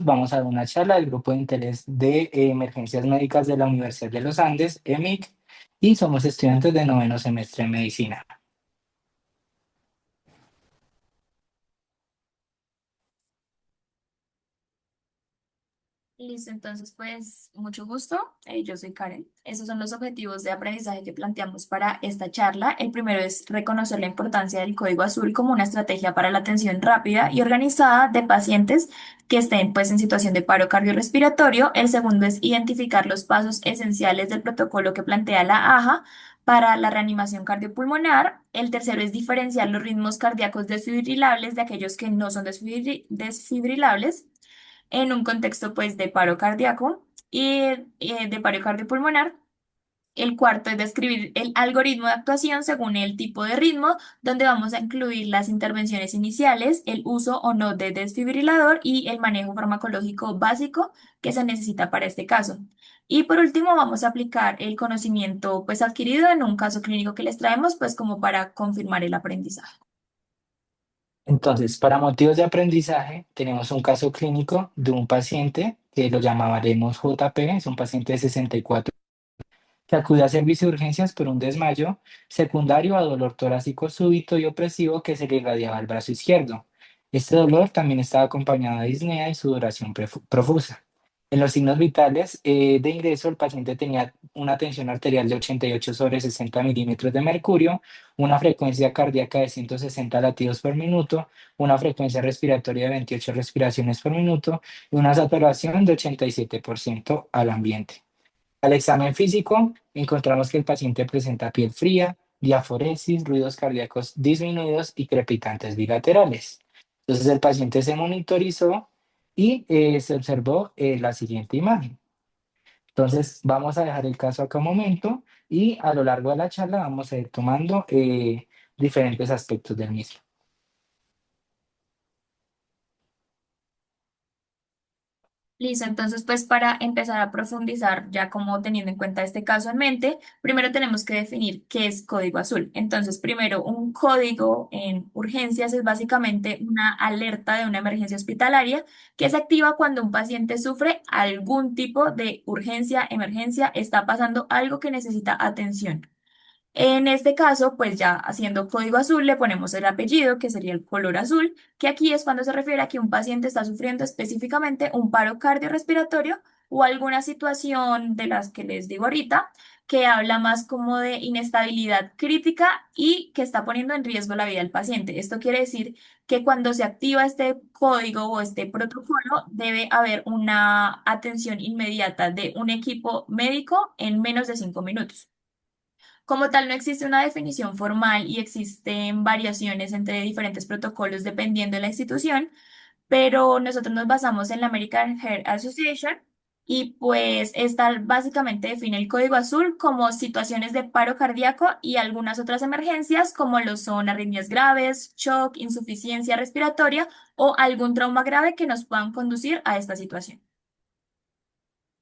Vamos a dar una charla del Grupo de Interés de Emergencias Médicas de la Universidad de los Andes, EMIC, y somos estudiantes de noveno semestre de medicina. Listo, entonces pues mucho gusto. Yo soy Karen. Esos son los objetivos de aprendizaje que planteamos para esta charla. El primero es reconocer la importancia del código azul como una estrategia para la atención rápida y organizada de pacientes que estén pues en situación de paro cardiorrespiratorio. El segundo es identificar los pasos esenciales del protocolo que plantea la AJA para la reanimación cardiopulmonar. El tercero es diferenciar los ritmos cardíacos desfibrilables de aquellos que no son desfibrilables en un contexto pues de paro cardíaco y de paro cardiopulmonar. El cuarto es describir el algoritmo de actuación según el tipo de ritmo, donde vamos a incluir las intervenciones iniciales, el uso o no de desfibrilador y el manejo farmacológico básico que se necesita para este caso. Y por último, vamos a aplicar el conocimiento pues adquirido en un caso clínico que les traemos pues como para confirmar el aprendizaje. Entonces, para motivos de aprendizaje, tenemos un caso clínico de un paciente que lo llamaremos JP, es un paciente de 64 que acude a servicio de urgencias por un desmayo secundario a dolor torácico súbito y opresivo que se le irradiaba al brazo izquierdo. Este dolor también estaba acompañado de disnea y sudoración profusa. En los signos vitales de ingreso, el paciente tenía una tensión arterial de 88 sobre 60 milímetros de mercurio, una frecuencia cardíaca de 160 latidos por minuto, una frecuencia respiratoria de 28 respiraciones por minuto y una saturación de 87% al ambiente. Al examen físico, encontramos que el paciente presenta piel fría, diaforesis, ruidos cardíacos disminuidos y crepitantes bilaterales. Entonces el paciente se monitorizó y se observó la siguiente imagen. Entonces vamos a dejar el caso acá un momento y a lo largo de la charla vamos a ir tomando diferentes aspectos del mismo. Listo, entonces pues para empezar a profundizar, ya como teniendo en cuenta este caso en mente, primero tenemos que definir qué es código azul. Entonces, primero, un código en urgencias es básicamente una alerta de una emergencia hospitalaria que se activa cuando un paciente sufre algún tipo de urgencia, emergencia, está pasando algo que necesita atención. En este caso, pues ya haciendo código azul, le ponemos el apellido, que sería el color azul, que aquí es cuando se refiere a que un paciente está sufriendo específicamente un paro cardiorrespiratorio o alguna situación de las que les digo ahorita, que habla más como de inestabilidad crítica y que está poniendo en riesgo la vida del paciente. Esto quiere decir que cuando se activa este código o este protocolo, debe haber una atención inmediata de un equipo médico en menos de 5 minutos. Como tal, no existe una definición formal y existen variaciones entre diferentes protocolos dependiendo de la institución, pero nosotros nos basamos en la American Heart Association y pues esta básicamente define el código azul como situaciones de paro cardíaco y algunas otras emergencias como lo son arritmias graves, shock, insuficiencia respiratoria o algún trauma grave que nos puedan conducir a esta situación.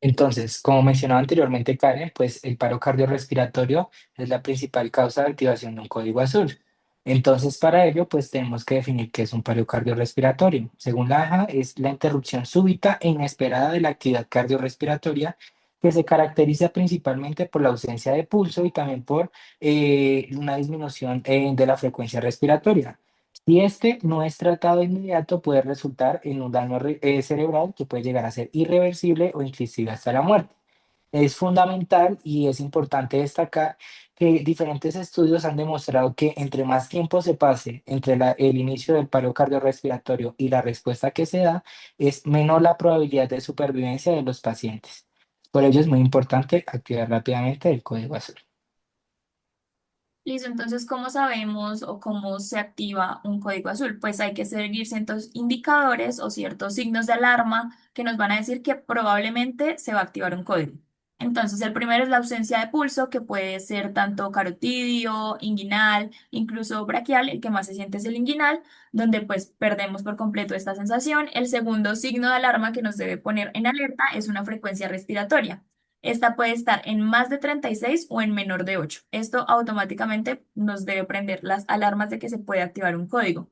Entonces, como mencionaba anteriormente Karen, pues el paro cardiorrespiratorio es la principal causa de activación de un código azul. Entonces, para ello, pues tenemos que definir qué es un paro cardiorrespiratorio. Según la AJA, es la interrupción súbita e inesperada de la actividad cardiorrespiratoria que se caracteriza principalmente por la ausencia de pulso y también por una disminución de la frecuencia respiratoria. Si este no es tratado de inmediato, puede resultar en un daño cerebral que puede llegar a ser irreversible o inclusive hasta la muerte. Es fundamental y es importante destacar que diferentes estudios han demostrado que entre más tiempo se pase entre el inicio del paro cardiorrespiratorio y la respuesta que se da, es menor la probabilidad de supervivencia de los pacientes. Por ello es muy importante activar rápidamente el código azul. Listo, entonces, ¿cómo sabemos o cómo se activa un código azul? Pues hay que seguir ciertos indicadores o ciertos signos de alarma que nos van a decir que probablemente se va a activar un código. Entonces, el primero es la ausencia de pulso, que puede ser tanto carotidio, inguinal, incluso braquial. El que más se siente es el inguinal, donde pues perdemos por completo esta sensación. El segundo signo de alarma que nos debe poner en alerta es una frecuencia respiratoria. Esta puede estar en más de 36 o en menor de 8. Esto automáticamente nos debe prender las alarmas de que se puede activar un código.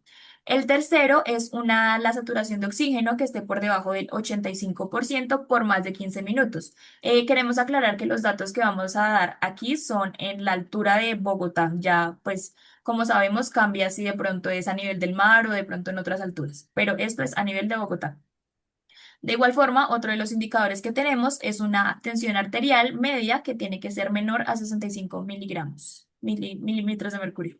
El tercero es la saturación de oxígeno que esté por debajo del 85% por más de 15 minutos. Queremos aclarar que los datos que vamos a dar aquí son en la altura de Bogotá. Ya, pues, como sabemos, cambia si de pronto es a nivel del mar o de pronto en otras alturas, pero esto es a nivel de Bogotá. De igual forma, otro de los indicadores que tenemos es una tensión arterial media que tiene que ser menor a 65 miligramos, milímetros de mercurio.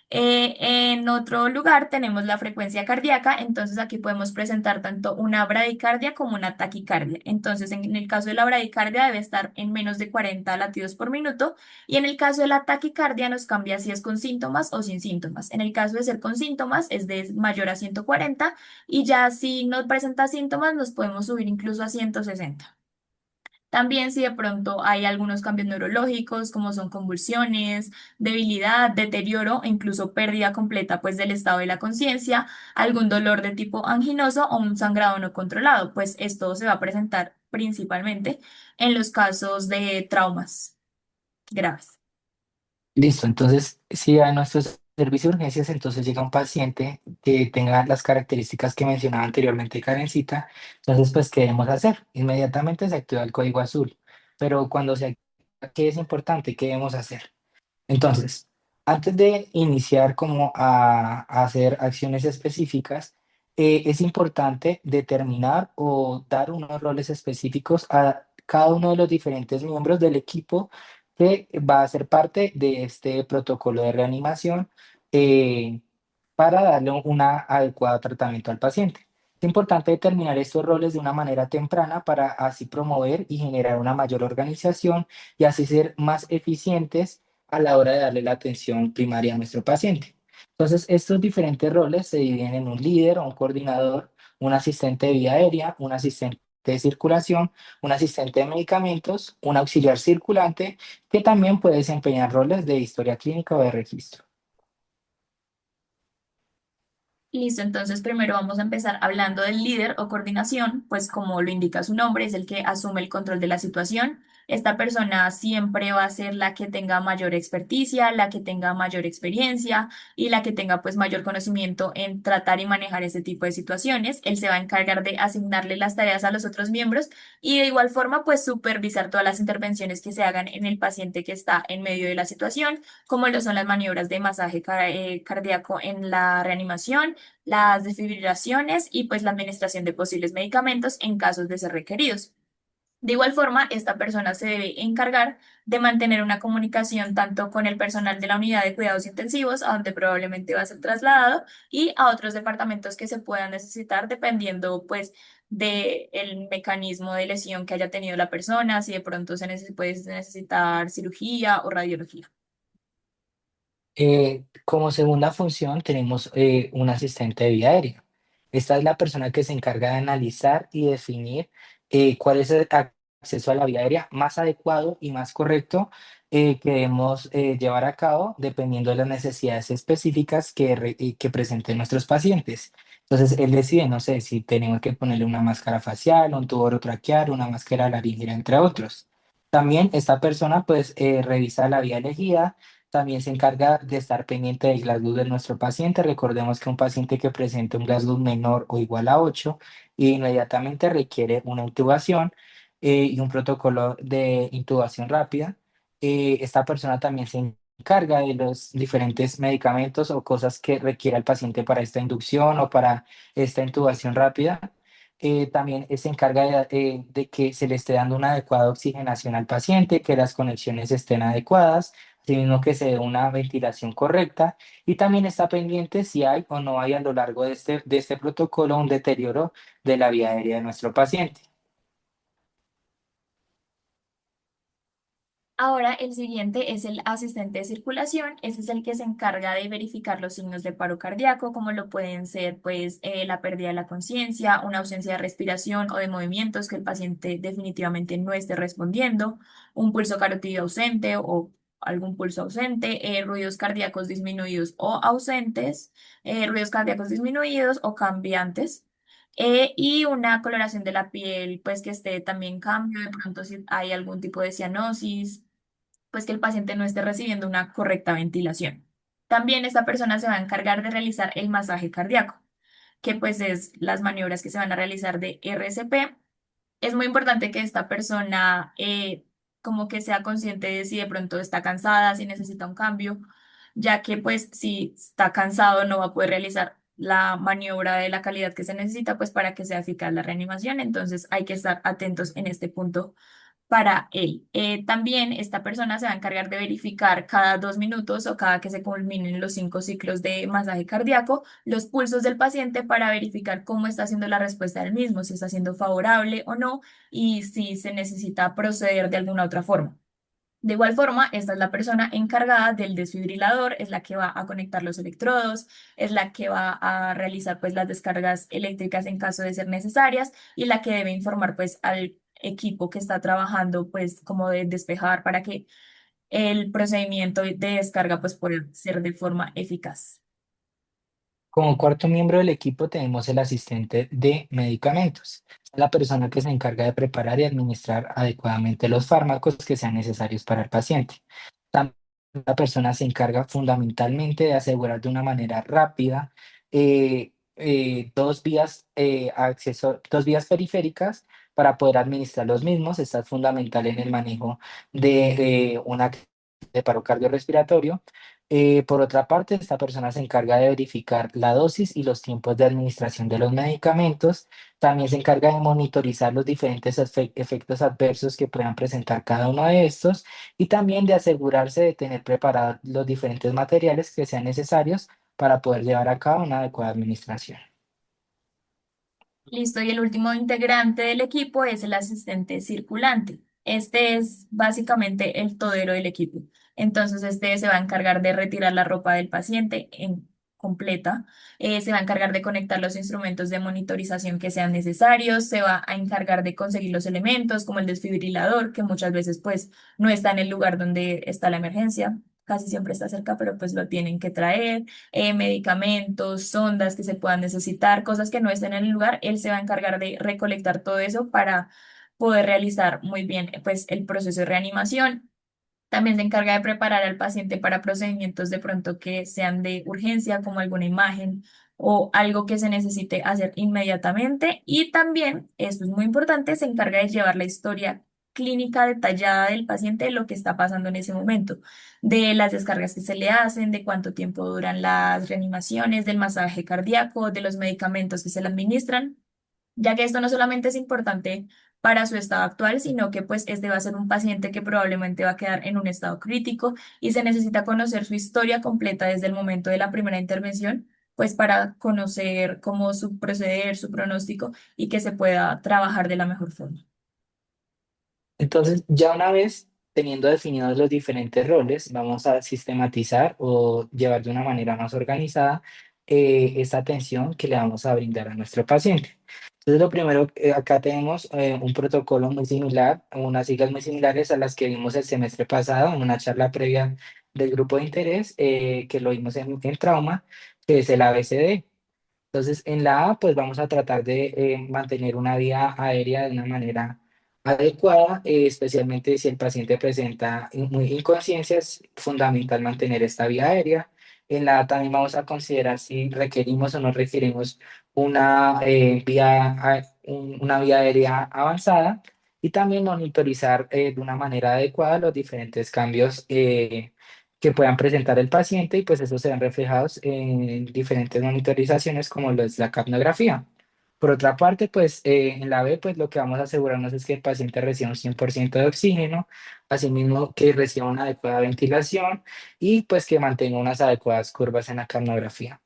En otro lugar tenemos la frecuencia cardíaca, entonces aquí podemos presentar tanto una bradicardia como una taquicardia. Entonces, en el caso de la bradicardia debe estar en menos de 40 latidos por minuto y en el caso de la taquicardia nos cambia si es con síntomas o sin síntomas. En el caso de ser con síntomas es de mayor a 140 y ya si no presenta síntomas nos podemos subir incluso a 160. También si de pronto hay algunos cambios neurológicos, como son convulsiones, debilidad, deterioro e incluso pérdida completa pues del estado de la conciencia, algún dolor de tipo anginoso o un sangrado no controlado, pues esto se va a presentar principalmente en los casos de traumas graves. Listo, entonces si a nuestro servicio de urgencias entonces llega un paciente que tenga las características que mencionaba anteriormente Karencita, entonces pues ¿qué debemos hacer? Inmediatamente se activa el código azul, pero cuando se activa, ¿qué es importante? ¿Qué debemos hacer? Entonces, antes de iniciar como a hacer acciones específicas, es importante determinar o dar unos roles específicos a cada uno de los diferentes miembros del equipo que va a ser parte de este protocolo de reanimación eh, para darle un adecuado tratamiento al paciente. Es importante determinar estos roles de una manera temprana para así promover y generar una mayor organización y así ser más eficientes a la hora de darle la atención primaria a nuestro paciente. Entonces, estos diferentes roles se dividen en un líder o un coordinador, un asistente de vía aérea, un asistente de circulación, un asistente de medicamentos, un auxiliar circulante, que también puede desempeñar roles de historia clínica o de registro. Listo, entonces primero vamos a empezar hablando del líder o coordinación, pues como lo indica su nombre, es el que asume el control de la situación. Esta persona siempre va a ser la que tenga mayor experticia, la que tenga mayor experiencia y la que tenga pues mayor conocimiento en tratar y manejar ese tipo de situaciones. Él se va a encargar de asignarle las tareas a los otros miembros y de igual forma pues supervisar todas las intervenciones que se hagan en el paciente que está en medio de la situación, como lo son las maniobras de masaje cardíaco en la reanimación, las desfibrilaciones y pues la administración de posibles medicamentos en casos de ser requeridos. De igual forma, esta persona se debe encargar de mantener una comunicación tanto con el personal de la unidad de cuidados intensivos, a donde probablemente va a ser trasladado, y a otros departamentos que se puedan necesitar dependiendo pues del mecanismo de lesión que haya tenido la persona, si de pronto puede necesitar cirugía o radiología. Como segunda función tenemos un asistente de vía aérea. Esta es la persona que se encarga de analizar y definir cuál es el acceso a la vía aérea más adecuado y más correcto que debemos llevar a cabo dependiendo de las necesidades específicas que presenten nuestros pacientes. Entonces, él decide, no sé, si tenemos que ponerle una máscara facial, un tubo orotraqueal, una máscara laringera, entre otros. También esta persona pues revisa la vía elegida, también se encarga de estar pendiente del Glasgow de nuestro paciente. Recordemos que un paciente que presente un Glasgow menor o igual a 8 inmediatamente requiere una intubación y un protocolo de intubación rápida. Esta persona también se encarga de los diferentes medicamentos o cosas que requiera el paciente para esta inducción o para esta intubación rápida. También se encarga de que se le esté dando una adecuada oxigenación al paciente, que las conexiones estén adecuadas, asimismo que se dé una ventilación correcta y también está pendiente si hay o no hay a lo largo de este protocolo un deterioro de la vía aérea de nuestro paciente. Ahora el siguiente es el asistente de circulación. Ese es el que se encarga de verificar los signos de paro cardíaco, como lo pueden ser pues la pérdida de la conciencia, una ausencia de respiración o de movimientos que el paciente definitivamente no esté respondiendo, un pulso carotídeo ausente o algún pulso ausente, ruidos cardíacos disminuidos o ausentes, ruidos cardíacos disminuidos o cambiantes. Y una coloración de la piel, pues que esté también en cambio, de pronto si hay algún tipo de cianosis, pues que el paciente no esté recibiendo una correcta ventilación. También esta persona se va a encargar de realizar el masaje cardíaco, que pues es las maniobras que se van a realizar de RCP. Es muy importante que esta persona como que sea consciente de si de pronto está cansada, si necesita un cambio, ya que pues si está cansado no va a poder realizar la maniobra de la calidad que se necesita pues para que sea eficaz la reanimación. Entonces hay que estar atentos en este punto para él. También esta persona se va a encargar de verificar cada 2 minutos o cada que se culminen los 5 ciclos de masaje cardíaco, los pulsos del paciente para verificar cómo está haciendo la respuesta del mismo, si está siendo favorable o no y si se necesita proceder de alguna otra forma. De igual forma, esta es la persona encargada del desfibrilador, es la que va a conectar los electrodos, es la que va a realizar pues las descargas eléctricas en caso de ser necesarias y la que debe informar pues al equipo que está trabajando pues como de despejar para que el procedimiento de descarga pues pueda ser de forma eficaz. Como cuarto miembro del equipo tenemos el asistente de medicamentos, la persona que se encarga de preparar y administrar adecuadamente los fármacos que sean necesarios para el paciente. También la persona se encarga fundamentalmente de asegurar de una manera rápida dos vías periféricas para poder administrar los mismos. Esta es fundamental en el manejo de de paro cardiorrespiratorio. Por otra parte, esta persona se encarga de verificar la dosis y los tiempos de administración de los medicamentos. También se encarga de monitorizar los diferentes efectos adversos que puedan presentar cada uno de estos y también de asegurarse de tener preparados los diferentes materiales que sean necesarios para poder llevar a cabo una adecuada administración. Listo, y el último integrante del equipo es el asistente circulante. Este es básicamente el todero del equipo. Entonces, este se va a encargar de retirar la ropa del paciente en completa, se va a encargar de conectar los instrumentos de monitorización que sean necesarios, se va a encargar de conseguir los elementos como el desfibrilador, que muchas veces pues no está en el lugar donde está la emergencia, casi siempre está cerca, pero pues lo tienen que traer medicamentos, sondas que se puedan necesitar, cosas que no estén en el lugar, él se va a encargar de recolectar todo eso para poder realizar muy bien pues el proceso de reanimación. También se encarga de preparar al paciente para procedimientos de pronto que sean de urgencia, como alguna imagen o algo que se necesite hacer inmediatamente. Y también, esto es muy importante, se encarga de llevar la historia clínica detallada del paciente, de lo que está pasando en ese momento, de las descargas que se le hacen, de cuánto tiempo duran las reanimaciones, del masaje cardíaco, de los medicamentos que se le administran, ya que esto no solamente es importante para su estado actual, sino que pues este va a ser un paciente que probablemente va a quedar en un estado crítico y se necesita conocer su historia completa desde el momento de la primera intervención, pues para conocer cómo su proceder, su pronóstico y que se pueda trabajar de la mejor forma. Entonces, ya una vez teniendo definidos los diferentes roles, vamos a sistematizar o llevar de una manera más organizada esta atención que le vamos a brindar a nuestro paciente. Entonces, lo primero, acá tenemos un protocolo muy similar, unas siglas muy similares a las que vimos el semestre pasado en una charla previa del grupo de interés que lo vimos en trauma, que es el ABCD. Entonces, en la A, pues vamos a tratar de mantener una vía aérea de una manera adecuada, especialmente si el paciente presenta muy inconsciencia, es fundamental mantener esta vía aérea. En la A también vamos a considerar si requerimos o no requerimos una vía aérea avanzada y también monitorizar de una manera adecuada los diferentes cambios que puedan presentar el paciente y pues esos se ven reflejados en diferentes monitorizaciones como lo es la capnografía. Por otra parte, pues en la B, pues lo que vamos a asegurarnos es que el paciente reciba un 100% de oxígeno, asimismo que reciba una adecuada ventilación y pues que mantenga unas adecuadas curvas en la capnografía.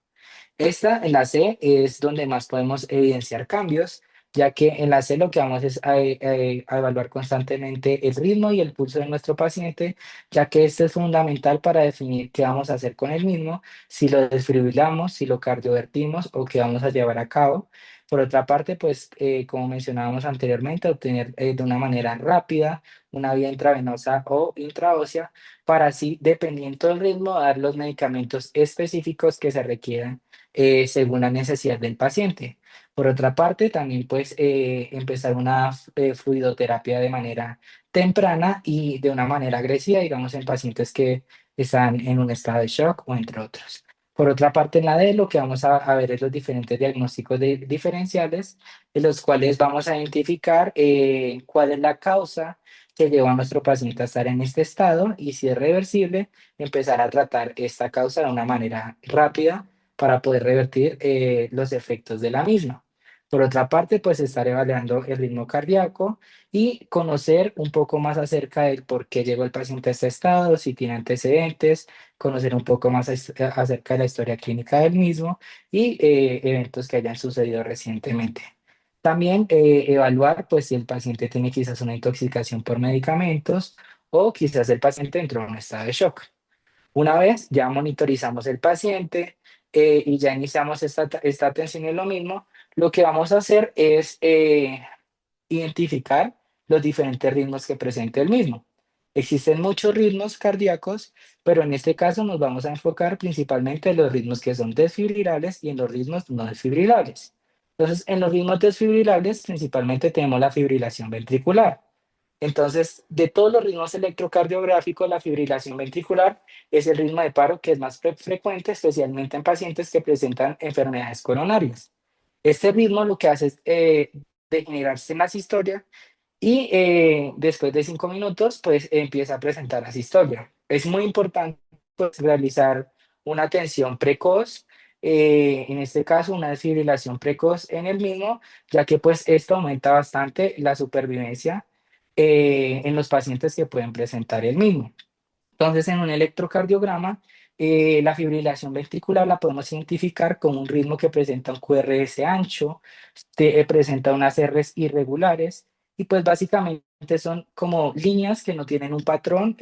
Esta, en la C, es donde más podemos evidenciar cambios, ya que en la C lo que vamos es a evaluar constantemente el ritmo y el pulso de nuestro paciente, ya que este es fundamental para definir qué vamos a hacer con el mismo, si lo desfibrilamos, si lo cardiovertimos o qué vamos a llevar a cabo. Por otra parte, pues como mencionábamos anteriormente, obtener de una manera rápida una vía intravenosa o intraósea para así, dependiendo del ritmo, dar los medicamentos específicos que se requieran según la necesidad del paciente. Por otra parte, también pues empezar una fluidoterapia de manera temprana y de una manera agresiva, digamos, en pacientes que están en un estado de shock o entre otros. Por otra parte, en la D lo que vamos a ver es los diferentes diagnósticos diferenciales, en los cuales vamos a identificar cuál es la causa que llevó a nuestro paciente a estar en este estado y si es reversible, empezar a tratar esta causa de una manera rápida para poder revertir los efectos de la misma. Por otra parte, pues estar evaluando el ritmo cardíaco y conocer un poco más acerca del por qué llegó el paciente a este estado, si tiene antecedentes, conocer un poco más acerca de la historia clínica del mismo y eventos que hayan sucedido recientemente. También evaluar pues si el paciente tiene quizás una intoxicación por medicamentos o quizás el paciente entró en un estado de shock. Una vez ya monitorizamos el paciente y ya iniciamos esta atención en lo mismo, lo que vamos a hacer es identificar los diferentes ritmos que presenta el mismo. Existen muchos ritmos cardíacos, pero en este caso nos vamos a enfocar principalmente en los ritmos que son desfibrilables y en los ritmos no desfibrilables. Entonces, en los ritmos desfibrilables principalmente tenemos la fibrilación ventricular. Entonces, de todos los ritmos electrocardiográficos, la fibrilación ventricular es el ritmo de paro que es más frecuente, especialmente en pacientes que presentan enfermedades coronarias. Este ritmo lo que hace es degenerarse en la sistolia y después de 5 minutos, pues empieza a presentar asistolia. Es muy importante pues, realizar una atención precoz, en este caso una desfibrilación precoz en el mismo, ya que pues esto aumenta bastante la supervivencia en los pacientes que pueden presentar el mismo. Entonces, en un electrocardiograma, la fibrilación ventricular la podemos identificar con un ritmo que presenta un QRS ancho, presenta unas Rs irregulares y pues básicamente son como líneas que no tienen un patrón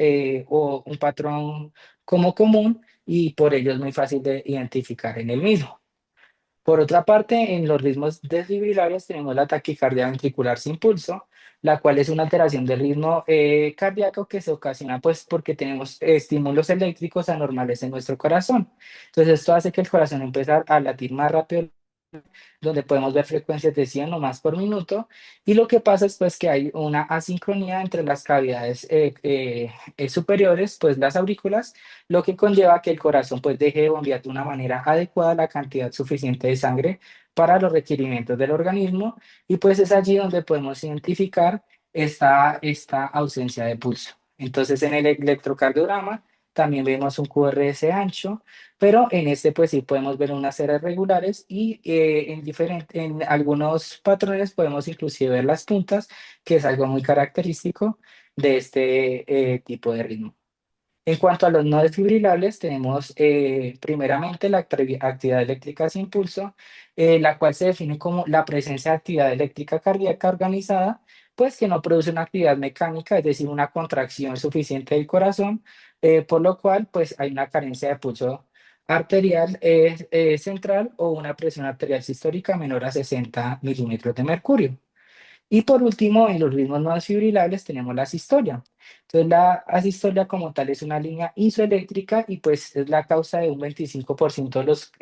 o un patrón como común y por ello es muy fácil de identificar en el mismo. Por otra parte, en los ritmos desfibrilares tenemos la taquicardia ventricular sin pulso, la cual es una alteración del ritmo cardíaco que se ocasiona pues porque tenemos estímulos eléctricos anormales en nuestro corazón. Entonces esto hace que el corazón empiece a latir más rápido, donde podemos ver frecuencias de 100 o más por minuto. Y lo que pasa es pues que hay una asincronía entre las cavidades superiores, pues las aurículas, lo que conlleva que el corazón pues deje de bombear de una manera adecuada la cantidad suficiente de sangre para los requerimientos del organismo. Y pues es allí donde podemos identificar esta ausencia de pulso. Entonces en el electrocardiograma también vemos un QRS ancho, pero en este pues sí podemos ver unas eras regulares y en algunos patrones podemos inclusive ver las puntas, que es algo muy característico de este tipo de ritmo. En cuanto a los no desfibrilables, tenemos primeramente la actividad eléctrica sin pulso, la cual se define como la presencia de actividad eléctrica cardíaca organizada, pues que no produce una actividad mecánica, es decir, una contracción suficiente del corazón, por lo cual pues hay una carencia de pulso arterial central o una presión arterial sistólica menor a 60 milímetros de mercurio. Y por último, en los ritmos no desfibrilables tenemos la asistolia. Entonces, la asistolia como tal es una línea isoeléctrica y pues es la causa de un 25% de los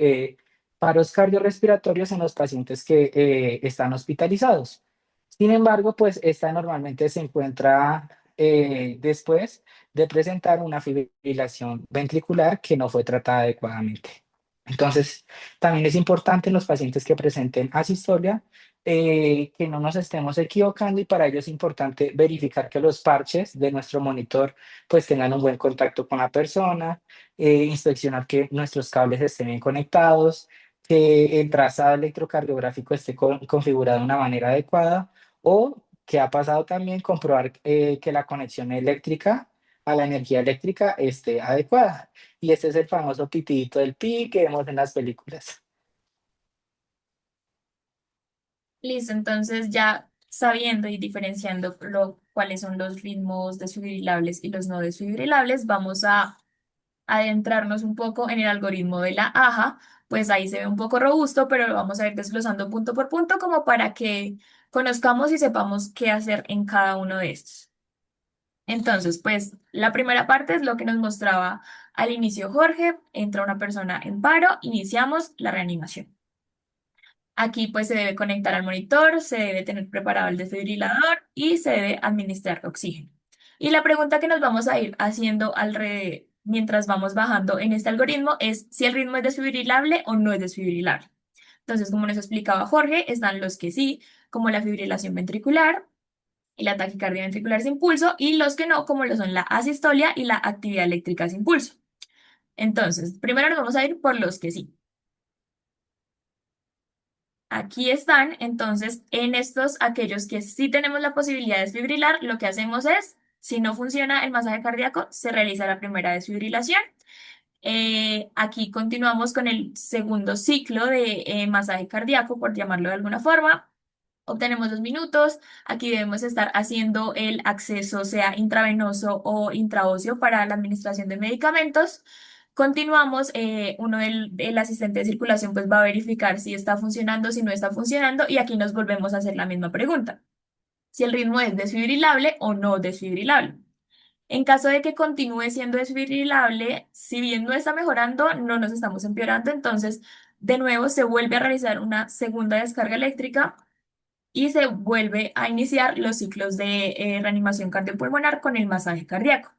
paros cardiorrespiratorios en los pacientes que están hospitalizados. Sin embargo, pues esta normalmente se encuentra después de presentar una fibrilación ventricular que no fue tratada adecuadamente. Entonces, también es importante en los pacientes que presenten asistolia que no nos estemos equivocando y para ello es importante verificar que los parches de nuestro monitor pues tengan un buen contacto con la persona, inspeccionar que nuestros cables estén bien conectados, que el trazado electrocardiográfico esté configurado de una manera adecuada o que ha pasado también comprobar que la conexión eléctrica a la energía eléctrica esté adecuada. Y este es el famoso pitidito del pi que vemos en las películas. Listo, entonces ya sabiendo y diferenciando cuáles son los ritmos desfibrilables y los no desfibrilables, vamos a adentrarnos un poco en el algoritmo de la AJA, pues ahí se ve un poco robusto, pero lo vamos a ir desglosando punto por punto como para que conozcamos y sepamos qué hacer en cada uno de estos. Entonces, pues la primera parte es lo que nos mostraba al inicio Jorge, entra una persona en paro, iniciamos la reanimación. Aquí pues se debe conectar al monitor, se debe tener preparado el desfibrilador y se debe administrar oxígeno. Y la pregunta que nos vamos a ir haciendo mientras vamos bajando en este algoritmo es si el ritmo es desfibrilable o no es desfibrilable. Entonces, como nos explicaba Jorge, están los que sí, como la fibrilación ventricular y la taquicardia ventricular sin pulso, y los que no, como lo son la asistolia y la actividad eléctrica sin pulso. Entonces, primero nos vamos a ir por los que sí. Aquí están, entonces, en estos, aquellos que sí tenemos la posibilidad de desfibrilar, lo que hacemos es, si no funciona el masaje cardíaco, se realiza la primera desfibrilación. Aquí continuamos con el segundo ciclo de masaje cardíaco, por llamarlo de alguna forma. Obtenemos 2 minutos. Aquí debemos estar haciendo el acceso, sea intravenoso o intraóseo, para la administración de medicamentos. Continuamos, el asistente de circulación pues va a verificar si está funcionando, si no está funcionando, y aquí nos volvemos a hacer la misma pregunta, si el ritmo es desfibrilable o no desfibrilable. En caso de que continúe siendo desfibrilable, si bien no está mejorando, no nos estamos empeorando, entonces de nuevo se vuelve a realizar una segunda descarga eléctrica y se vuelve a iniciar los ciclos de reanimación cardiopulmonar con el masaje cardíaco.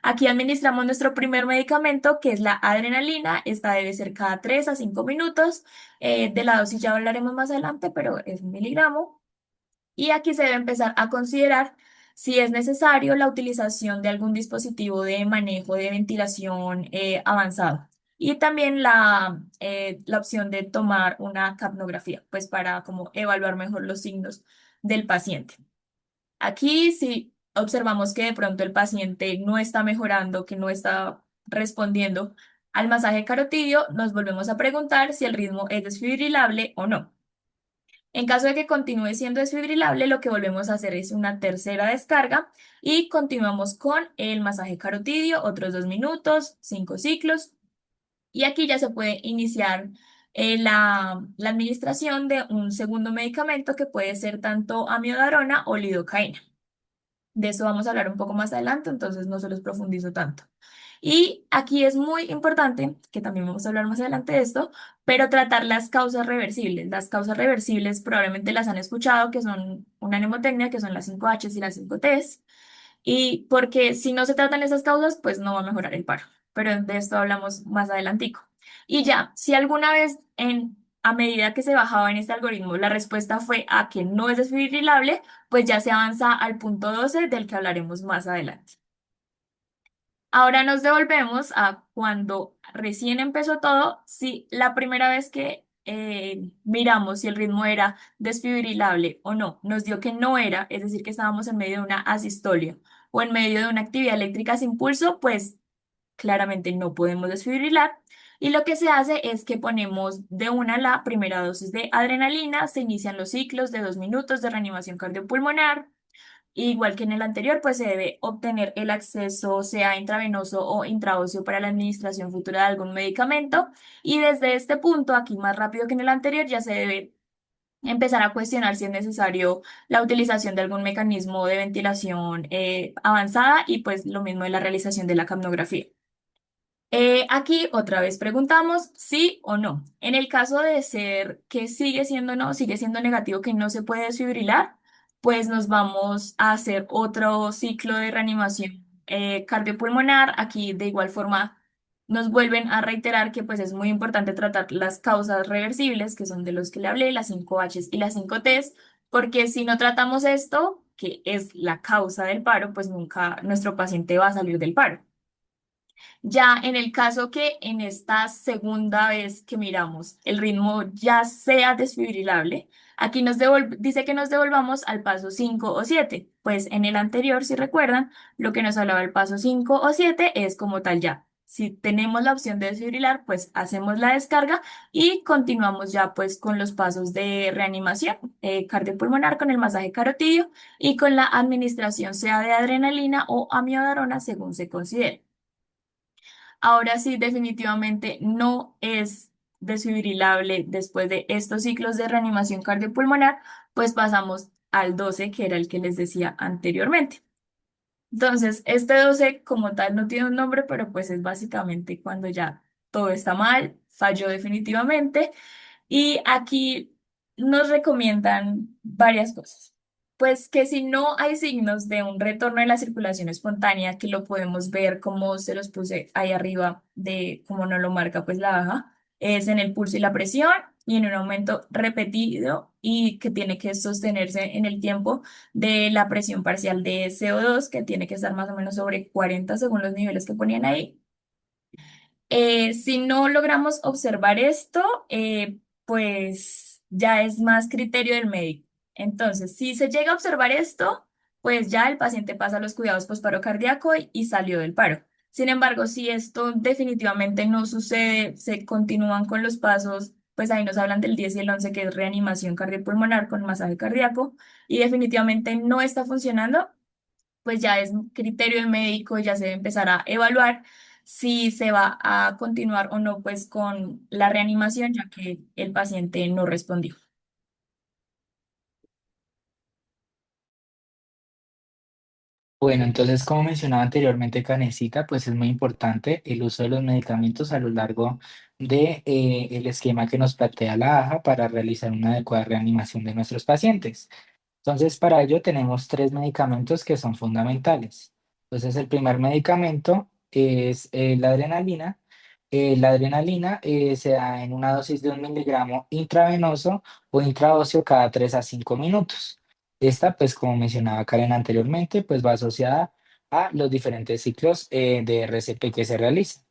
Aquí administramos nuestro primer medicamento, que es la adrenalina. Esta debe ser cada 3 a 5 minutos. De la dosis ya hablaremos más adelante, pero es 1 miligramo. Y aquí se debe empezar a considerar si es necesario la utilización de algún dispositivo de manejo de ventilación avanzado. Y también la opción de tomar una capnografía, pues para como evaluar mejor los signos del paciente. Aquí si observamos que de pronto el paciente no está mejorando, que no está respondiendo al masaje carotidio, nos volvemos a preguntar si el ritmo es desfibrilable o no. En caso de que continúe siendo desfibrilable, lo que volvemos a hacer es una tercera descarga y continuamos con el masaje carotidio, otros 2 minutos, 5 ciclos. Y aquí ya se puede iniciar la administración de un segundo medicamento que puede ser tanto amiodarona o lidocaína. De eso vamos a hablar un poco más adelante, entonces no se los profundizo tanto. Y aquí es muy importante, que también vamos a hablar más adelante de esto, pero tratar las causas reversibles. Las causas reversibles probablemente las han escuchado, que son una mnemotecnia, que son las 5 Hs y las 5 Ts. Y porque si no se tratan esas causas, pues no va a mejorar el paro. Pero de esto hablamos más adelantico. Y ya, si alguna vez a medida que se bajaba en este algoritmo, la respuesta fue a que no es desfibrilable, pues ya se avanza al punto 12 del que hablaremos más adelante. Ahora nos devolvemos a cuando recién empezó todo, si la primera vez que miramos si el ritmo era desfibrilable o no, nos dio que no era, es decir, que estábamos en medio de una asistolia o en medio de una actividad eléctrica sin pulso, pues claramente no podemos desfibrilar. Y lo que se hace es que ponemos de una la primera dosis de adrenalina, se inician los ciclos de 2 minutos de reanimación cardiopulmonar. Igual que en el anterior, pues se debe obtener el acceso, sea intravenoso o intraóseo, para la administración futura de algún medicamento. Y desde este punto, aquí más rápido que en el anterior, ya se debe empezar a cuestionar si es necesario la utilización de algún mecanismo de ventilación avanzada, y pues lo mismo de la realización de la capnografía. Aquí otra vez preguntamos sí o no. En el caso de ser que sigue siendo no, sigue siendo negativo, que no se puede desfibrilar, pues nos vamos a hacer otro ciclo de reanimación cardiopulmonar. Aquí de igual forma nos vuelven a reiterar que pues es muy importante tratar las causas reversibles, que son de los que le hablé, las 5 Hs y las 5 Ts, porque si no tratamos esto, que es la causa del paro, pues nunca nuestro paciente va a salir del paro. Ya en el caso que en esta segunda vez que miramos el ritmo ya sea desfibrilable, aquí dice que nos devolvamos al paso 5 o 7. Pues en el anterior, si recuerdan, lo que nos hablaba el paso 5 o 7 es como tal ya. Si tenemos la opción de desfibrilar, pues hacemos la descarga y continuamos ya pues con los pasos de reanimación cardiopulmonar, con el masaje carotidio y con la administración sea de adrenalina o amiodarona según se considere. Ahora sí, definitivamente no es desfibrilable después de estos ciclos de reanimación cardiopulmonar, pues pasamos al 12, que era el que les decía anteriormente. Entonces, este 12 como tal no tiene un nombre, pero pues es básicamente cuando ya todo está mal, falló definitivamente. Y aquí nos recomiendan varias cosas. Pues que si no hay signos de un retorno de la circulación espontánea, que lo podemos ver como se los puse ahí arriba de cómo nos lo marca pues la baja, es en el pulso y la presión y en un aumento repetido y que tiene que sostenerse en el tiempo de la presión parcial de CO2, que tiene que estar más o menos sobre 40 según los niveles que ponían ahí. Si no logramos observar esto, pues ya es más criterio del médico. Entonces, si se llega a observar esto, pues ya el paciente pasa a los cuidados post-paro cardíaco y salió del paro. Sin embargo, si esto definitivamente no sucede, se continúan con los pasos, pues ahí nos hablan del 10 y el 11, que es reanimación cardiopulmonar con masaje cardíaco, y definitivamente no está funcionando, pues ya es criterio del médico, ya se debe empezar a evaluar si se va a continuar o no pues con la reanimación, ya que el paciente no respondió. Bueno, entonces, como mencionaba anteriormente, Canecita, pues es muy importante el uso de los medicamentos a lo largo de, el esquema que nos plantea la AJA para realizar una adecuada reanimación de nuestros pacientes. Entonces, para ello tenemos tres medicamentos que son fundamentales. Entonces, el primer medicamento es la adrenalina. La adrenalina se da en una dosis de 1 miligramo intravenoso o intraóseo cada 3 a 5 minutos. Esta, pues, como mencionaba Karen anteriormente, pues va asociada a los diferentes ciclos de RCP que se realizan.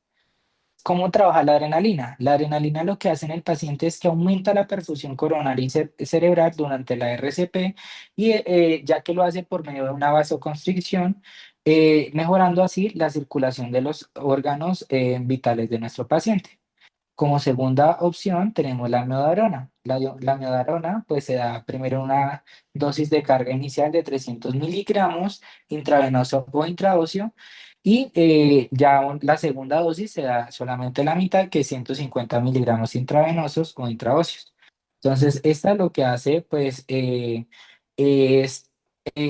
¿Cómo trabaja la adrenalina? La adrenalina lo que hace en el paciente es que aumenta la perfusión coronaria y cerebral durante la RCP y ya que lo hace por medio de una vasoconstricción, mejorando así la circulación de los órganos vitales de nuestro paciente. Como segunda opción tenemos la amiodarona. La amiodarona pues se da primero una dosis de carga inicial de 300 miligramos intravenoso o intraóseo y la segunda dosis se da solamente la mitad, que es 150 miligramos intravenosos o intraóseos. Entonces, esta lo que hace pues es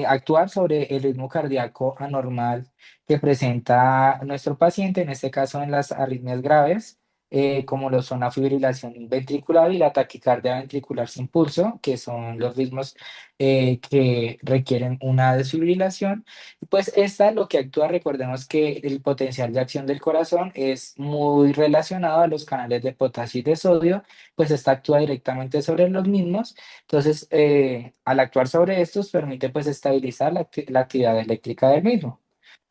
actuar sobre el ritmo cardíaco anormal que presenta nuestro paciente, en este caso en las arritmias graves, como lo son la fibrilación ventricular y la taquicardia ventricular sin pulso, que son los ritmos que requieren una desfibrilación. Pues esta lo que actúa, recordemos que el potencial de acción del corazón es muy relacionado a los canales de potasio y de sodio, pues esta actúa directamente sobre los mismos. Entonces, al actuar sobre estos, permite pues estabilizar la actividad eléctrica del mismo.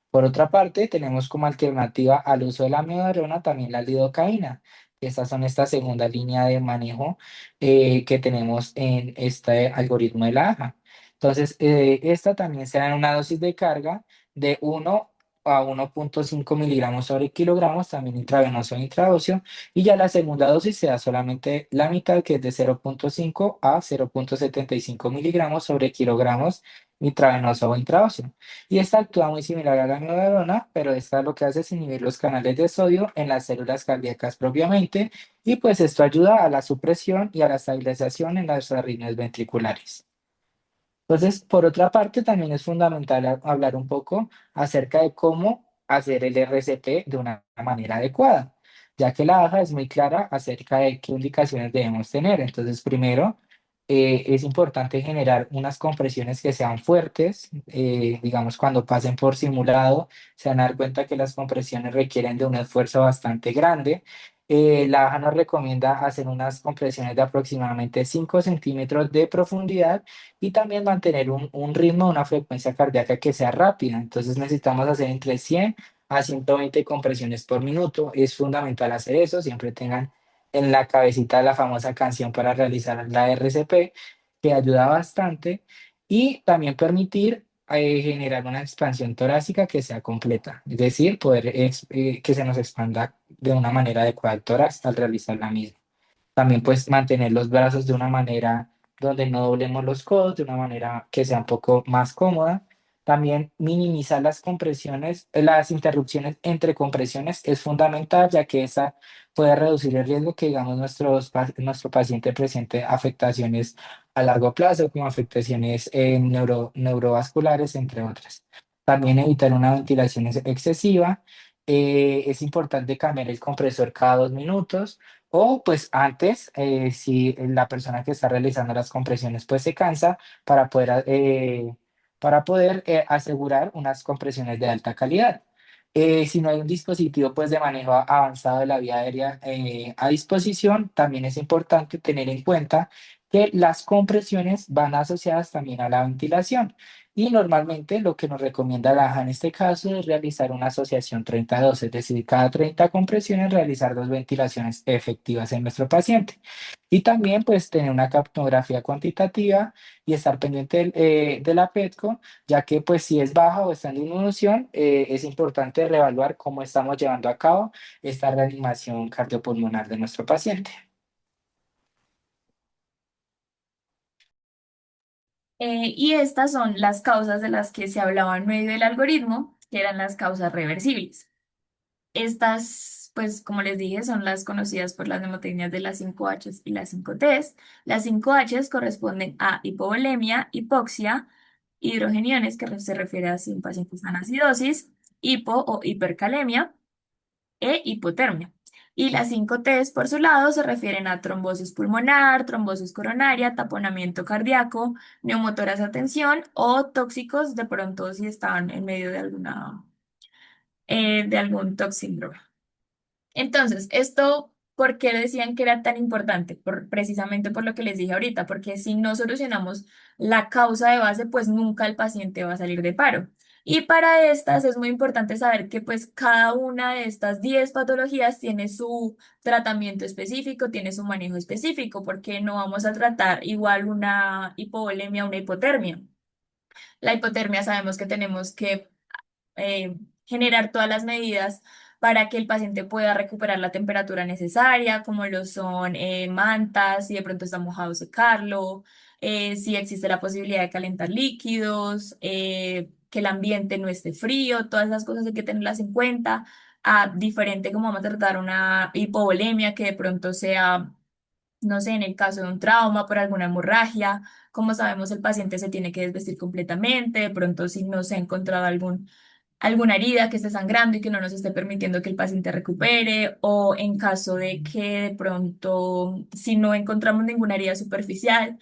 Por otra parte, tenemos como alternativa al uso de la amiodarona también la lidocaína. Estas son esta segunda línea de manejo que tenemos en este algoritmo de la AJA. Entonces, esta también se da en una dosis de carga de 1 a 1,5 miligramos sobre kilogramos, también intravenoso e intraóseo. Y ya la segunda dosis se da solamente la mitad, que es de 0,5 a 0,75 miligramos sobre kilogramos intravenoso o intraóseo. Y esta actúa muy similar a la amiodarona, pero esta lo que hace es inhibir los canales de sodio en las células cardíacas propiamente, y pues esto ayuda a la supresión y a la estabilización en las arritmias ventriculares. Entonces, por otra parte, también es fundamental hablar un poco acerca de cómo hacer el RCP de una manera adecuada, ya que la AJA es muy clara acerca de qué indicaciones debemos tener. Entonces, primero, es importante generar unas compresiones que sean fuertes. Digamos, cuando pasen por simulado, se van a dar cuenta que las compresiones requieren de un esfuerzo bastante grande. La AJA nos recomienda hacer unas compresiones de aproximadamente 5 centímetros de profundidad y también mantener un ritmo, una frecuencia cardíaca que sea rápida. Entonces necesitamos hacer entre 100 a 120 compresiones por minuto. Es fundamental hacer eso. Siempre tengan en la cabecita la famosa canción para realizar la RCP, que ayuda bastante. Y también permitir generar una expansión torácica que sea completa. Es decir, poder que se nos expanda de una manera adecuada el tórax al realizar la misma. También pues mantener los brazos de una manera donde no doblemos los codos, de una manera que sea un poco más cómoda. También minimizar las compresiones, las interrupciones entre compresiones es fundamental, ya que esa puede reducir el riesgo que, digamos, nuestro paciente presente afectaciones a largo plazo, como afectaciones neurovasculares, entre otras. También evitar una ventilación excesiva. Es importante cambiar el compresor cada 2 minutos o pues antes, si la persona que está realizando las compresiones pues se cansa para poder asegurar unas compresiones de alta calidad. Si no hay un dispositivo pues de manejo avanzado de la vía aérea a disposición, también es importante tener en cuenta que las compresiones van asociadas también a la ventilación. Y normalmente lo que nos recomienda la AJA en este caso es realizar una asociación 30-2, es decir, cada 30 compresiones realizar 2 ventilaciones efectivas en nuestro paciente. Y también pues tener una capnografía cuantitativa y estar pendiente de la PETCO, ya que pues si es baja o está en disminución, es importante reevaluar cómo estamos llevando a cabo esta reanimación cardiopulmonar de nuestro paciente. Y estas son las causas de las que se hablaba en medio del algoritmo, que eran las causas reversibles. Estas, pues como les dije, son las conocidas por las mnemotecnias de las 5 Hs y las 5 Ts. Las 5 Hs corresponden a hipovolemia, hipoxia, hidrogeniones, que se refiere a si un paciente está en acidosis, hipo o hipercalemia e hipotermia. Y las 5 Ts, por su lado, se refieren a trombosis pulmonar, trombosis coronaria, taponamiento cardíaco, neumotoras a tensión o tóxicos de pronto si están en medio de algún tox síndrome. Entonces, esto, ¿por qué decían que era tan importante? Precisamente por lo que les dije ahorita, porque si no solucionamos la causa de base, pues nunca el paciente va a salir de paro. Y para estas es muy importante saber que pues cada una de estas 10 patologías tiene su tratamiento específico, tiene su manejo específico, porque no vamos a tratar igual una hipovolemia, una hipotermia. La hipotermia sabemos que tenemos que generar todas las medidas para que el paciente pueda recuperar la temperatura necesaria, como lo son mantas, si de pronto está mojado, secarlo, si existe la posibilidad de calentar líquidos, que el ambiente no esté frío, todas esas cosas hay que tenerlas en cuenta. Diferente como vamos a tratar una hipovolemia que de pronto sea, no sé, en el caso de un trauma por alguna hemorragia, como sabemos, el paciente se tiene que desvestir completamente, de pronto si no se ha encontrado alguna herida que esté sangrando y que no nos esté permitiendo que el paciente recupere, o en caso de que de pronto, si no encontramos ninguna herida superficial,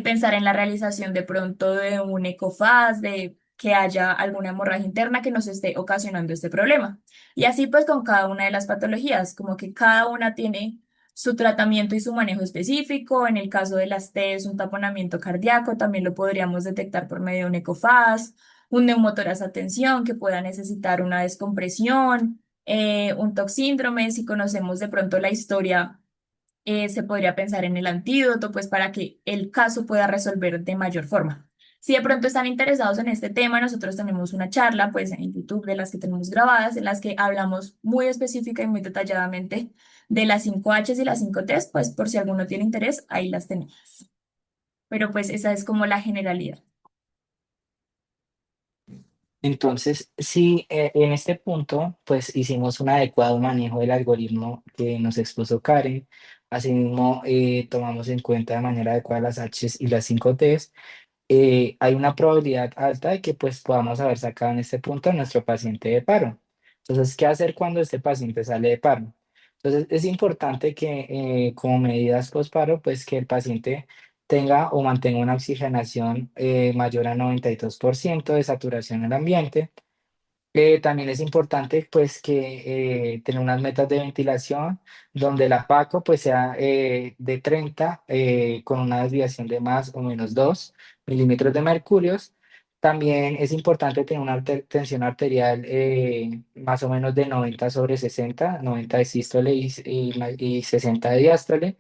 pensar en la realización de pronto de un ecofaz, de que haya alguna hemorragia interna que nos esté ocasionando este problema. Y así pues con cada una de las patologías, como que cada una tiene su tratamiento y su manejo específico. En el caso de las T, es un taponamiento cardíaco, también lo podríamos detectar por medio de un ecofaz, un neumotoras a tensión que pueda necesitar una descompresión, un toxíndrome, si conocemos de pronto la historia, se podría pensar en el antídoto, pues para que el caso pueda resolver de mayor forma. Si de pronto están interesados en este tema, nosotros tenemos una charla, pues en YouTube de las que tenemos grabadas, en las que hablamos muy específica y muy detalladamente de las 5 Hs y las 5 Ts, pues por si alguno tiene interés, ahí las tenemos. Pero pues esa es como la generalidad. Entonces, sí, en este punto, pues hicimos un adecuado manejo del algoritmo que nos expuso Karen. Asimismo, tomamos en cuenta de manera adecuada las Hs y las 5Ts. Hay una probabilidad alta de que pues podamos haber sacado en este punto a nuestro paciente de paro. Entonces, ¿qué hacer cuando este paciente sale de paro? Entonces, es importante que como medidas post-paro, pues que el paciente tenga o mantenga una oxigenación mayor a 92% de saturación en el ambiente. También es importante pues que tener unas metas de ventilación donde la PACO pues sea de 30 con una desviación de más o menos 2 milímetros de mercurios. También es importante tener una tensión arterial más o menos de 90/60, 90 de sístole y 60 de diástole.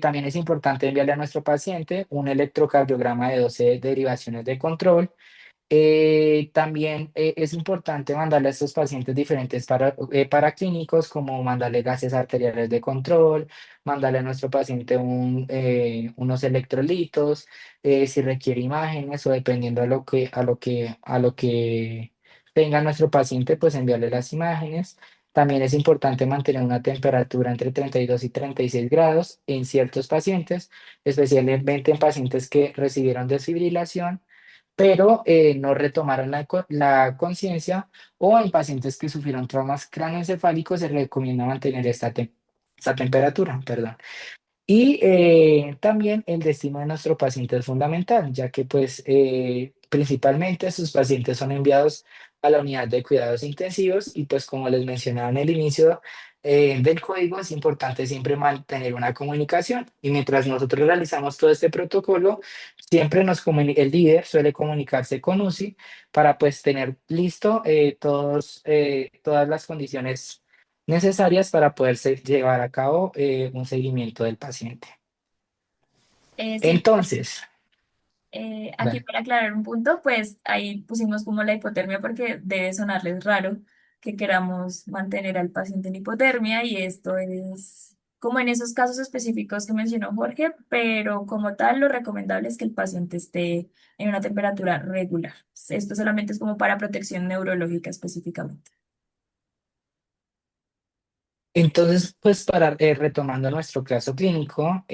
También es importante enviarle a nuestro paciente un electrocardiograma de 12 derivaciones de control También es importante mandarle a estos pacientes diferentes paraclínicos, como mandarle gases arteriales de control, mandarle a nuestro paciente unos electrolitos, si requiere imágenes o dependiendo a lo que tenga nuestro paciente, pues enviarle las imágenes. También es importante mantener una temperatura entre 32 y 36 grados en ciertos pacientes, especialmente en pacientes que recibieron desfibrilación pero no retomaron la conciencia o en pacientes que sufrieron traumas cráneoencefálicos se recomienda mantener esta temperatura, perdón. Y también el destino de nuestro paciente es fundamental, ya que pues principalmente sus pacientes son enviados a la unidad de cuidados intensivos y pues como les mencionaba en el inicio del código es importante siempre mantener una comunicación y mientras nosotros realizamos todo este protocolo, siempre el líder suele comunicarse con UCI para pues tener listo todas las condiciones necesarias para poder llevar a cabo un seguimiento del paciente. Sí, Entonces, aquí dale. para aclarar un punto, pues ahí pusimos como la hipotermia porque debe sonarles raro que queramos mantener al paciente en hipotermia y esto es como en esos casos específicos que mencionó Jorge, pero como tal lo recomendable es que el paciente esté en una temperatura regular. Esto solamente es como para protección neurológica específicamente. Entonces, pues para retomando nuestro caso clínico,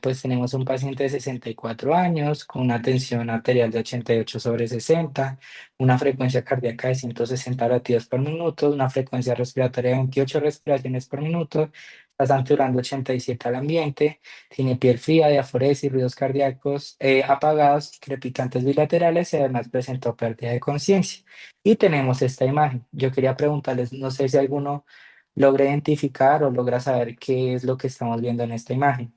pues tenemos un paciente de 64 años con una tensión arterial de 88/60, una frecuencia cardíaca de 160 latidos por minuto, una frecuencia respiratoria de 28 respiraciones por minuto, está saturando 87 al ambiente, tiene piel fría, diaforesis, ruidos cardíacos apagados y crepitantes bilaterales y además presentó pérdida de conciencia. Y tenemos esta imagen. Yo quería preguntarles, no sé si alguno logra identificar o logra saber qué es lo que estamos viendo en esta imagen.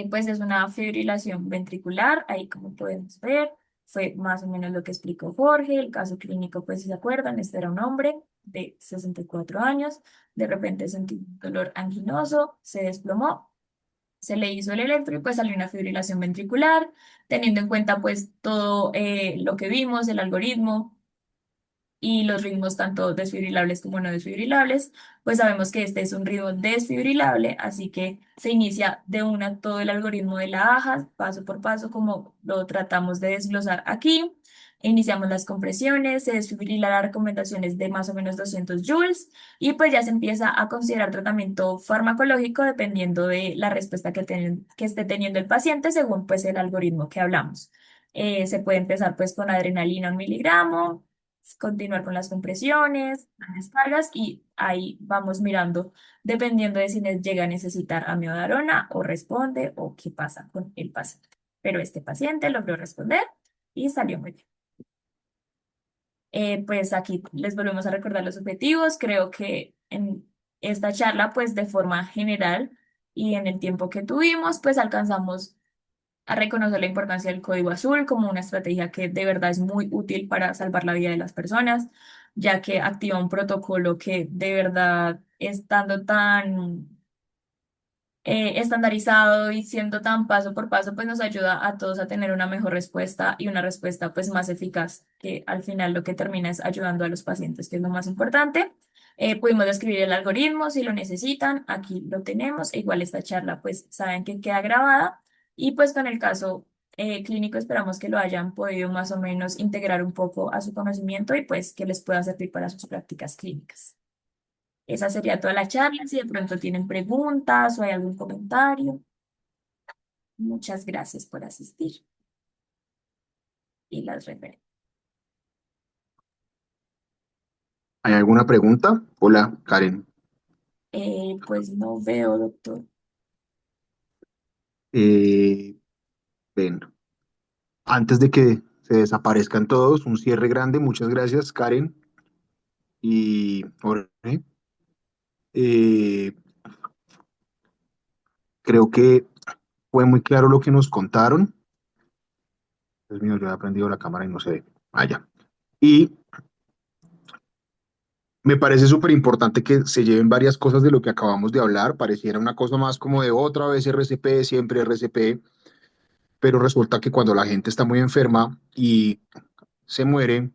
Pues es una fibrilación ventricular, ahí como podemos ver, fue más o menos lo que explicó Jorge, el caso clínico, pues si se acuerdan, este era un hombre de 64 años, de repente sentí un dolor anginoso, se desplomó, se le hizo el electro y pues salió una fibrilación ventricular, teniendo en cuenta pues todo lo que vimos, el algoritmo y los ritmos tanto desfibrilables como no desfibrilables, pues sabemos que este es un ritmo desfibrilable, así que se inicia de una todo el algoritmo de la AJA, paso por paso, como lo tratamos de desglosar aquí. Iniciamos las compresiones, se desfibrila las recomendaciones de más o menos 200 joules y pues ya se empieza a considerar tratamiento farmacológico dependiendo de la respuesta que esté teniendo el paciente según pues el algoritmo que hablamos. Se puede empezar pues con adrenalina 1 miligramo, continuar con las compresiones, las descargas y ahí vamos mirando dependiendo de si llega a necesitar amiodarona o responde o qué pasa con el paciente. Pero este paciente logró responder y salió muy bien. Pues aquí les volvemos a recordar los objetivos. Creo que en esta charla, pues de forma general y en el tiempo que tuvimos, pues alcanzamos a reconocer la importancia del código azul como una estrategia que de verdad es muy útil para salvar la vida de las personas, ya que activa un protocolo que de verdad, estando tan estandarizado y siendo tan paso por paso, pues nos ayuda a todos a tener una mejor respuesta y una respuesta pues más eficaz, que al final lo que termina es ayudando a los pacientes, que es lo más importante. Pudimos describir el algoritmo si lo necesitan, aquí lo tenemos. E igual esta charla pues saben que queda grabada y pues con el caso clínico esperamos que lo hayan podido más o menos integrar un poco a su conocimiento y pues que les pueda servir para sus prácticas clínicas. Esa sería toda la charla. Si de pronto tienen preguntas o hay algún comentario, muchas gracias por asistir y las referencias. ¿Hay alguna pregunta? Hola, Karen. Pues no veo, doctor. Eh, ven, antes de que se desaparezcan todos, un cierre grande. Muchas gracias, Karen y Jorge. Eh, Creo que fue muy claro lo que nos contaron. Dios mío, yo he aprendido la cámara y no se ve. Vaya. Y Me parece súper importante que se lleven varias cosas de lo que acabamos de hablar. Pareciera una cosa más como de otra vez RCP, siempre RCP, pero resulta que cuando la gente está muy enferma y se muere,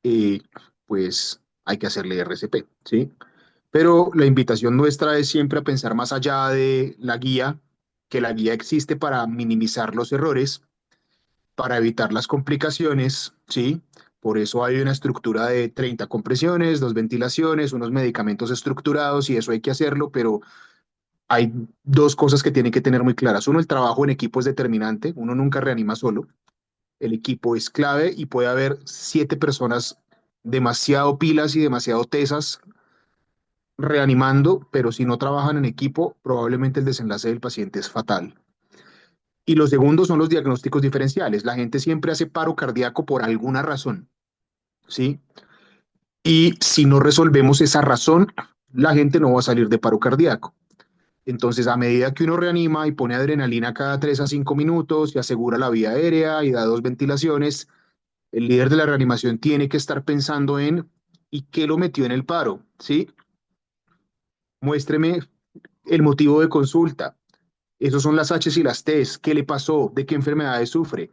eh, pues hay que hacerle RCP, ¿sí? Pero la invitación nuestra es siempre a pensar más allá de la guía, que la guía existe para minimizar los errores, para evitar las complicaciones, ¿sí? Por eso hay una estructura de 30 compresiones, dos ventilaciones, unos medicamentos estructurados y eso hay que hacerlo, pero hay dos cosas que tienen que tener muy claras. Uno, el trabajo en equipo es determinante, uno nunca reanima solo, el equipo es clave y puede haber 7 personas demasiado pilas y demasiado tesas reanimando, pero si no trabajan en equipo, probablemente el desenlace del paciente es fatal. Y los segundos son los diagnósticos diferenciales. La gente siempre hace paro cardíaco por alguna razón, ¿sí? Y si no resolvemos esa razón, la gente no va a salir de paro cardíaco. Entonces, a medida que uno reanima y pone adrenalina cada 3 a 5 minutos y asegura la vía aérea y da dos ventilaciones, el líder de la reanimación tiene que estar pensando en ¿y qué lo metió en el paro? ¿Sí? Muéstreme el motivo de consulta. Esos son las H's y las T's. ¿Qué le pasó? ¿De qué enfermedades sufre?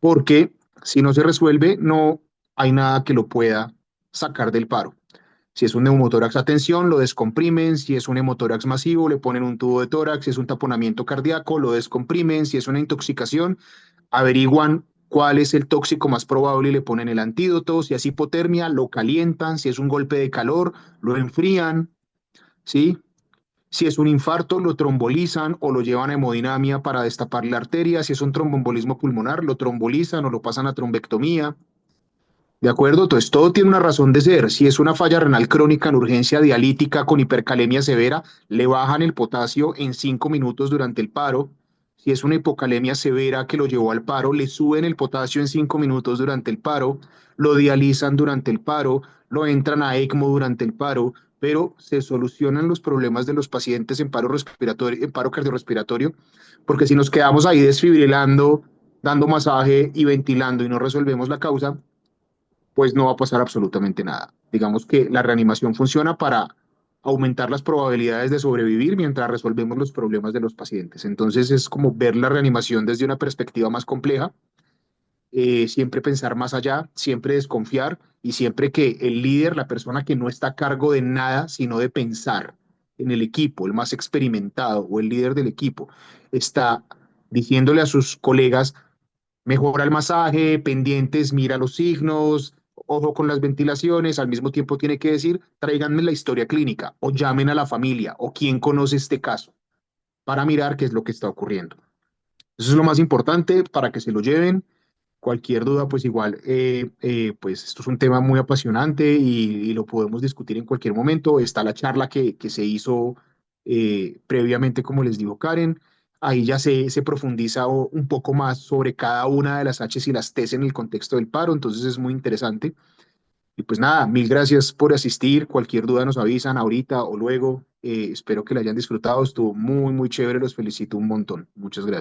Porque si no se resuelve, no hay nada que lo pueda sacar del paro. Si es un neumotórax a tensión, lo descomprimen. Si es un hemotórax masivo, le ponen un tubo de tórax. Si es un taponamiento cardíaco, lo descomprimen. Si es una intoxicación, averiguan cuál es el tóxico más probable y le ponen el antídoto. Si es hipotermia, lo calientan. Si es un golpe de calor, lo enfrían. ¿Sí? Si es un infarto, lo trombolizan o lo llevan a hemodinamia para destapar la arteria. Si es un tromboembolismo pulmonar, lo trombolizan o lo pasan a trombectomía. ¿De acuerdo? Entonces, todo tiene una razón de ser. Si es una falla renal crónica en urgencia dialítica con hipercalemia severa, le bajan el potasio en 5 minutos durante el paro. Si es una hipocalemia severa que lo llevó al paro, le suben el potasio en 5 minutos durante el paro, lo dializan durante el paro, lo entran a ECMO durante el paro, pero se solucionan los problemas de los pacientes en paro respiratorio, en paro cardiorrespiratorio, porque si nos quedamos ahí desfibrilando, dando masaje y ventilando y no resolvemos la causa, pues no va a pasar absolutamente nada. Digamos que la reanimación funciona para aumentar las probabilidades de sobrevivir mientras resolvemos los problemas de los pacientes. Entonces es como ver la reanimación desde una perspectiva más compleja, siempre pensar más allá, siempre desconfiar y siempre que el líder, la persona que no está a cargo de nada, sino de pensar en el equipo, el más experimentado o el líder del equipo, está diciéndole a sus colegas, mejora el masaje, pendientes, mira los signos, ojo con las ventilaciones, al mismo tiempo tiene que decir, tráiganme la historia clínica o llamen a la familia o quién conoce este caso para mirar qué es lo que está ocurriendo. Eso es lo más importante para que se lo lleven. Cualquier duda, pues igual, pues esto es un tema muy apasionante y lo podemos discutir en cualquier momento. Está la charla que se hizo previamente, como les dijo Karen. Ahí ya se profundiza un poco más sobre cada una de las H's y las T's en el contexto del paro, entonces es muy interesante. Y pues nada, mil gracias por asistir. Cualquier duda nos avisan ahorita o luego. Espero que la hayan disfrutado. Estuvo muy, muy chévere. Los felicito un montón. Muchas gracias.